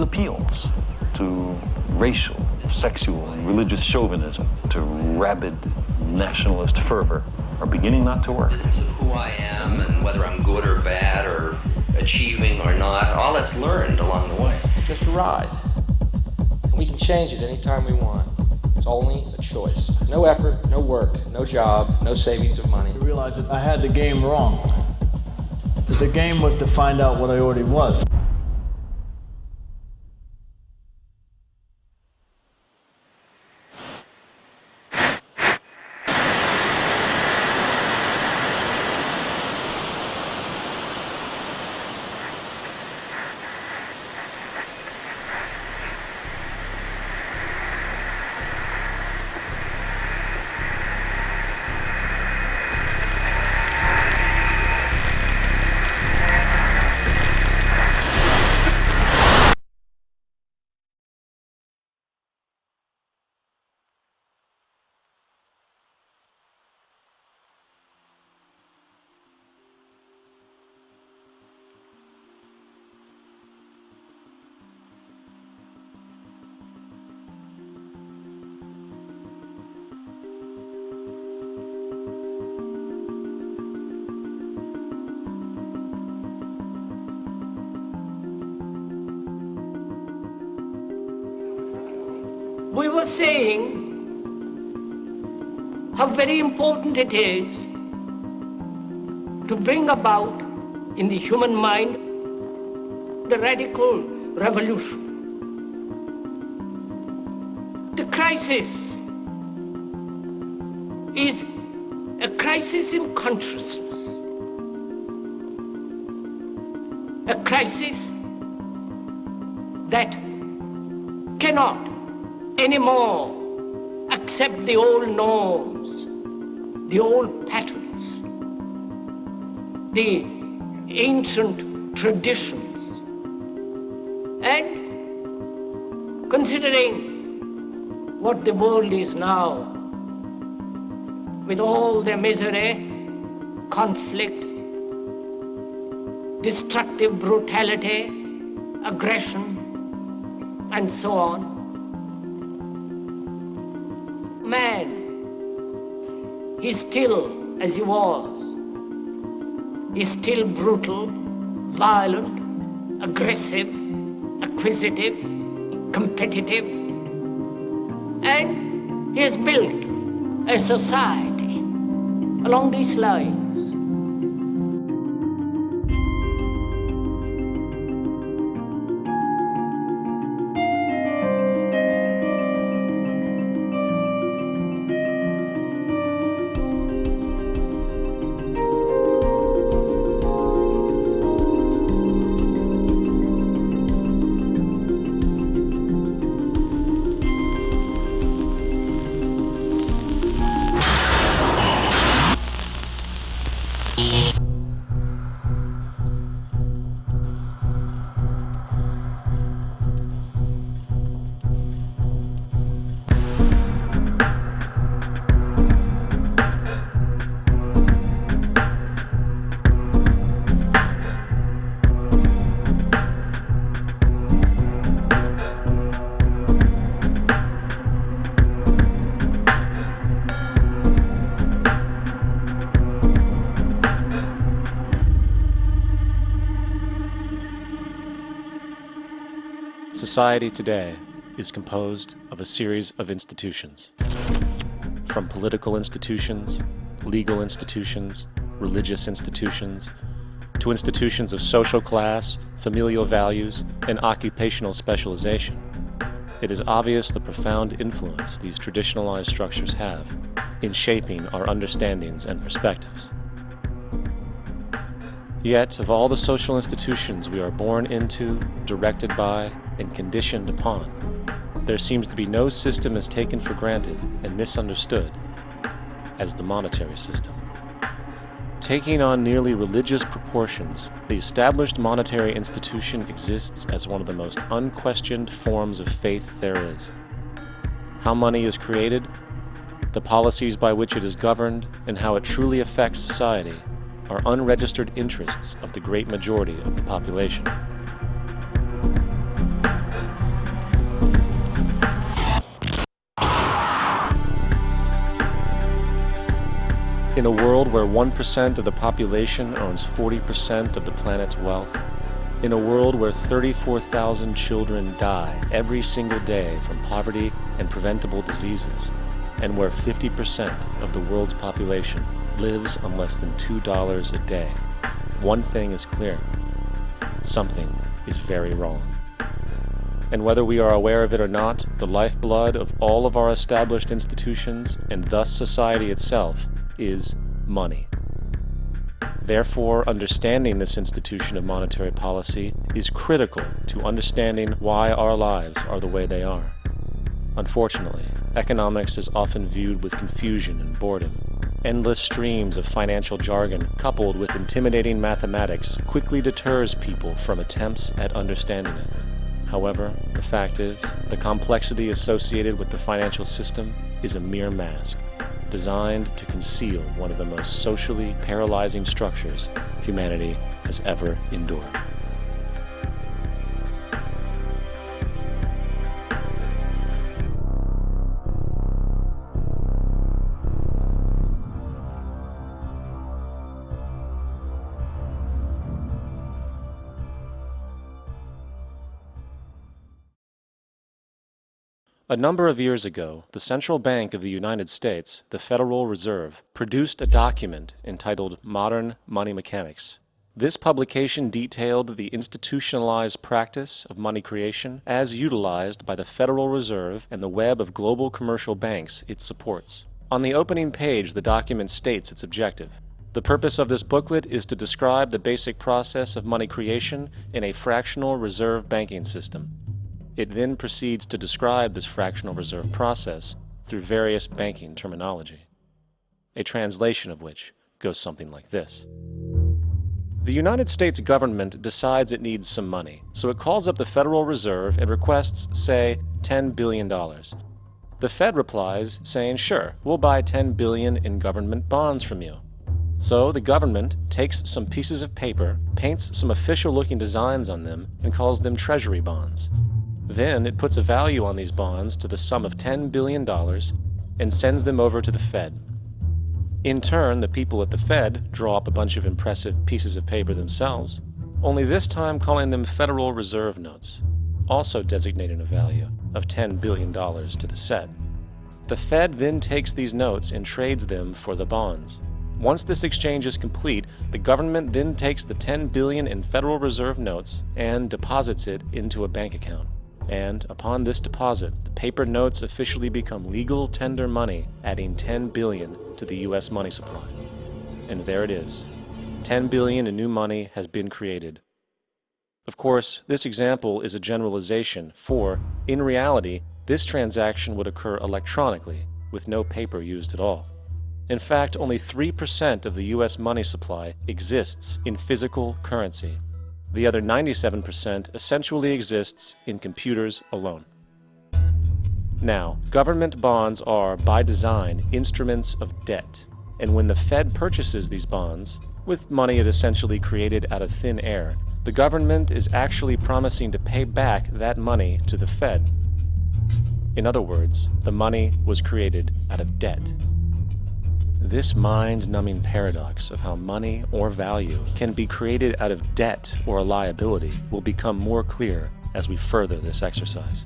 appeals to racial, sexual, and religious chauvinism, to rabid nationalist fervor, are beginning not to work. Business of who I am and whether I'm good or bad or achieving or not, all that's learned along the way. Just a ride. And we can change it anytime we want. It's only a choice. No effort, no work, no job, no savings of money. I realized that I had the game wrong. That the game was to find out what I already was. We were saying how very important it is to bring about in the human mind the radical revolution. The crisis is a crisis in consciousness, a crisis that cannot anymore accept the old norms, the old patterns, the ancient traditions. And considering what the world is now, with all their misery, conflict, destructive brutality, aggression, and so on, man is still as he was. He's still brutal, violent, aggressive, acquisitive, competitive, and he has built a society along these lines. Society today is composed of a series of institutions. From political institutions, legal institutions, religious institutions, to institutions of social class, familial values, and occupational specialization, it is obvious the profound influence these traditionalized structures have in shaping our understandings and perspectives. Yet, of all the social institutions we are born into, directed by, and conditioned upon, there seems to be no system as taken for granted and misunderstood as the monetary system. Taking on nearly religious proportions, the established monetary institution exists as one of the most unquestioned forms of faith there is. How money is created, the policies by which it is governed, and how it truly affects society are unregistered interests of the great majority of the population. In a world where 1% of the population owns 40% of the planet's wealth, in a world where 34,000 children die every single day from poverty and preventable diseases, and where 50% of the world's population lives on less than $2 a day, one thing is clear: something is very wrong. And whether we are aware of it or not, the lifeblood of all of our established institutions, and thus society itself, is money. Therefore, understanding this institution of monetary policy is critical to understanding why our lives are the way they are. Unfortunately, economics is often viewed with confusion and boredom. Endless streams of financial jargon coupled with intimidating mathematics quickly deters people from attempts at understanding it. However, the fact is, the complexity associated with the financial system is a mere mask, designed to conceal one of the most socially paralyzing structures humanity has ever endured. A number of years ago, the Central Bank of the United States, the Federal Reserve, produced a document entitled Modern Money Mechanics. This publication detailed the institutionalized practice of money creation as utilized by the Federal Reserve and the web of global commercial banks it supports. On the opening page, the document states its objective. The purpose of this booklet is to describe the basic process of money creation in a fractional reserve banking system. It then proceeds to describe this fractional reserve process through various banking terminology, a translation of which goes something like this. The United States government decides it needs some money, so it calls up the Federal Reserve and requests, say, $10 billion. The Fed replies, saying, sure, we'll buy $10 billion in government bonds from you. So the government takes some pieces of paper, paints some official-looking designs on them, and calls them treasury bonds. Then it puts a value on these bonds to the sum of $10 billion and sends them over to the Fed. In turn, the people at the Fed draw up a bunch of impressive pieces of paper themselves, only this time calling them Federal Reserve notes, also designating a value of $10 billion to the Fed. The Fed then takes these notes and trades them for the bonds. Once this exchange is complete, the government then takes the $10 billion in Federal Reserve notes and deposits it into a bank account. And upon this deposit, the paper notes officially become legal tender money, adding $10 billion to the U.S. money supply. And there it is. $10 billion in new money has been created. Of course, this example is a generalization, for, in reality, this transaction would occur electronically, with no paper used at all. In fact, only 3% of the U.S. money supply exists in physical currency. The other 97% essentially exists in computers alone. Now, government bonds are, by design, instruments of debt. And when the Fed purchases these bonds, with money it essentially created out of thin air, the government is actually promising to pay back that money to the Fed. In other words, the money was created out of debt. This mind-numbing paradox of how money or value can be created out of debt or a liability will become more clear as we further this exercise.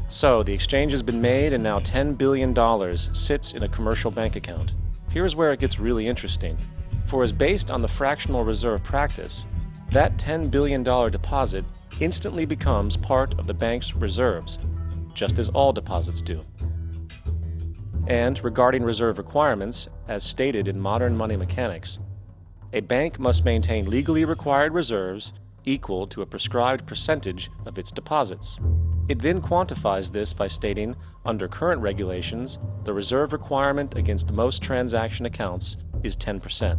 So, the exchange has been made and now $10 billion sits in a commercial bank account. Here's where it gets really interesting. For as based on the fractional reserve practice, that $10 billion deposit instantly becomes part of the bank's reserves, just as all deposits do. And regarding reserve requirements, as stated in modern money mechanics, a bank must maintain legally required reserves equal to a prescribed percentage of its deposits. It then quantifies this by stating, under current regulations, the reserve requirement against most transaction accounts is 10%.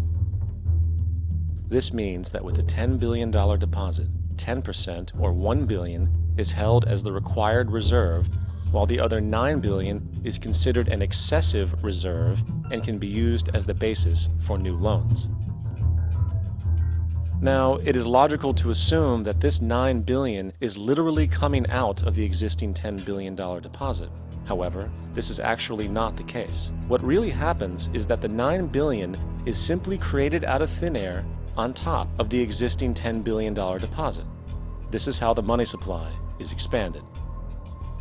This means that with a $10 billion deposit, 10% or $1 billion is held as the required reserve, while the other $9 billion is considered an excessive reserve and can be used as the basis for new loans. Now, it is logical to assume that this $9 billion is literally coming out of the existing $10 billion deposit. However, this is actually not the case. What really happens is that the $9 billion is simply created out of thin air on top of the existing $10 billion deposit. This is how the money supply is expanded.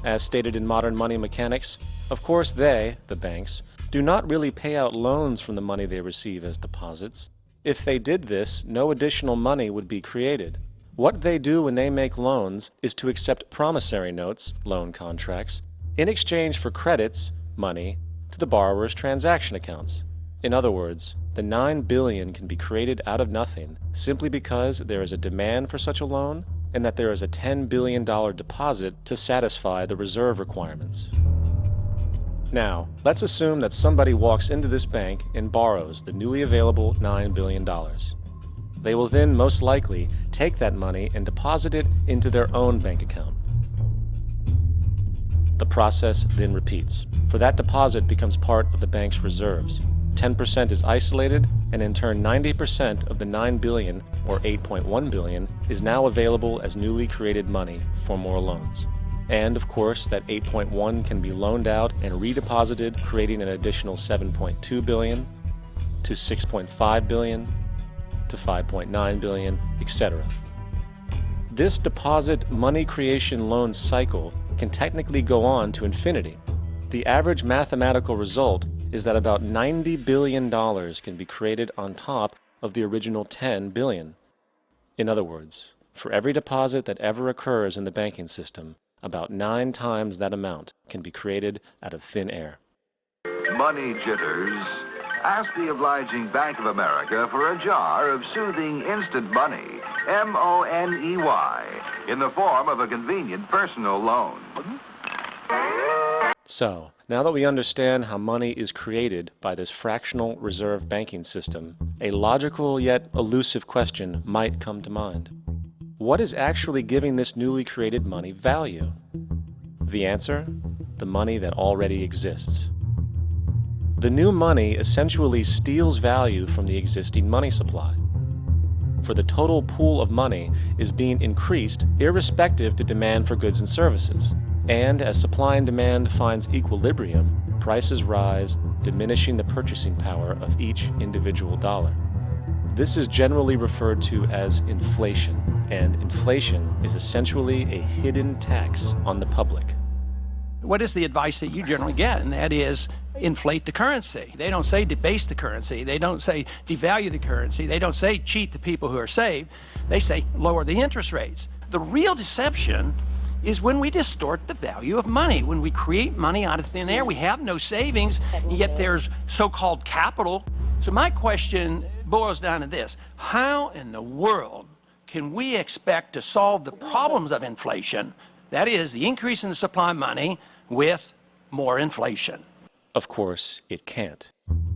As stated in modern money mechanics, of course they, the banks, do not really pay out loans from the money they receive as deposits. If they did this, no additional money would be created. What they do when they make loans is to accept promissory notes, loan contracts, in exchange for credits, money, to the borrower's transaction accounts. In other words, the $9 billion can be created out of nothing simply because there is a demand for such a loan and that there is a $10 billion deposit to satisfy the reserve requirements. Now, let's assume that somebody walks into this bank and borrows the newly available $9 billion. They will then most likely take that money and deposit it into their own bank account. The process then repeats, for that deposit becomes part of the bank's reserves. 10% is isolated, and in turn 90% of the $9 billion, or $8.1 billion, is now available as newly created money for more loans. And of course, that 8.1 can be loaned out and redeposited, creating an additional 7.2 billion, to 6.5 billion, to 5.9 billion, etc. This deposit money creation loan cycle can technically go on to infinity. The average mathematical result is that about $90 billion can be created on top of the original $10 billion. In other words, for every deposit that ever occurs in the banking system, about 9 times that amount can be created out of thin air. Money jitters? Ask the obliging Bank of America for a jar of soothing instant money, M-O-N-E-Y, in the form of a convenient personal loan. So, now that we understand how money is created by this fractional reserve banking system, a logical yet elusive question might come to mind. What is actually giving this newly created money value? The answer? The money that already exists. The new money essentially steals value from the existing money supply. For the total pool of money is being increased irrespective to demand for goods and services. And as supply and demand finds equilibrium, prices rise, diminishing the purchasing power of each individual dollar. This is generally referred to as inflation, and inflation is essentially a hidden tax on the public. What is the advice that you generally get? And that is inflate the currency. They don't say debase the currency. They don't say devalue the currency. They don't say cheat the people who are saved. They say lower the interest rates. The real deception is when we distort the value of money. When we create money out of thin air, we have no savings, and yet there's so-called capital. So my question boils down to this: how in the world can we expect to solve the problems of inflation, that is, the increase in the supply of money, with more inflation? Of course, it can't.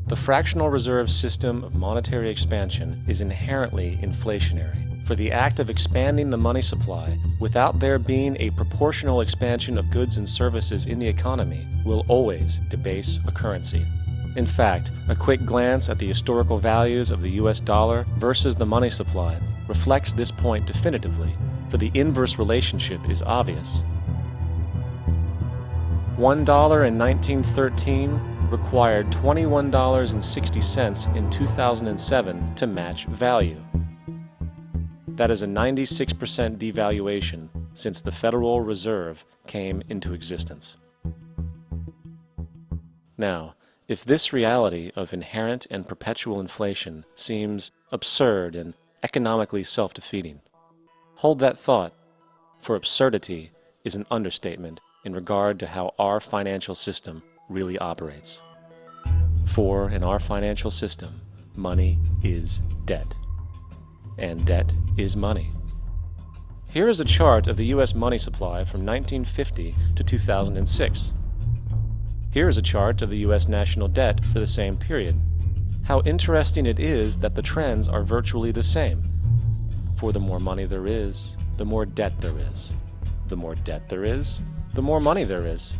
The fractional reserve system of monetary expansion is inherently inflationary. For the act of expanding the money supply, without there being a proportional expansion of goods and services in the economy, will always debase a currency. In fact, a quick glance at the historical values of the US dollar versus the money supply reflects this point definitively, for the inverse relationship is obvious. $1 in 1913 required $21.60 in 2007 to match value. That is a 96% devaluation since the Federal Reserve came into existence. Now, if this reality of inherent and perpetual inflation seems absurd and economically self-defeating, hold that thought, for absurdity is an understatement in regard to how our financial system really operates. For in our financial system, money is debt. And debt is money. Here is a chart of the U.S. money supply from 1950 to 2006. Here is a chart of the U.S. national debt for the same period. How interesting it is that the trends are virtually the same. For the more money there is, the more debt there is. The more debt there is, the more money there is.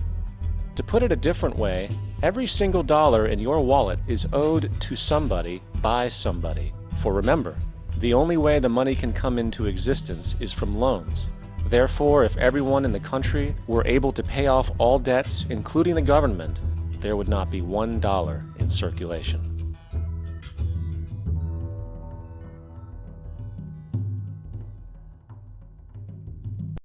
To put it a different way, every single dollar in your wallet is owed to somebody by somebody. For remember, the only way the money can come into existence is from loans. Therefore, if everyone in the country were able to pay off all debts, including the government, there would not be $1 in circulation.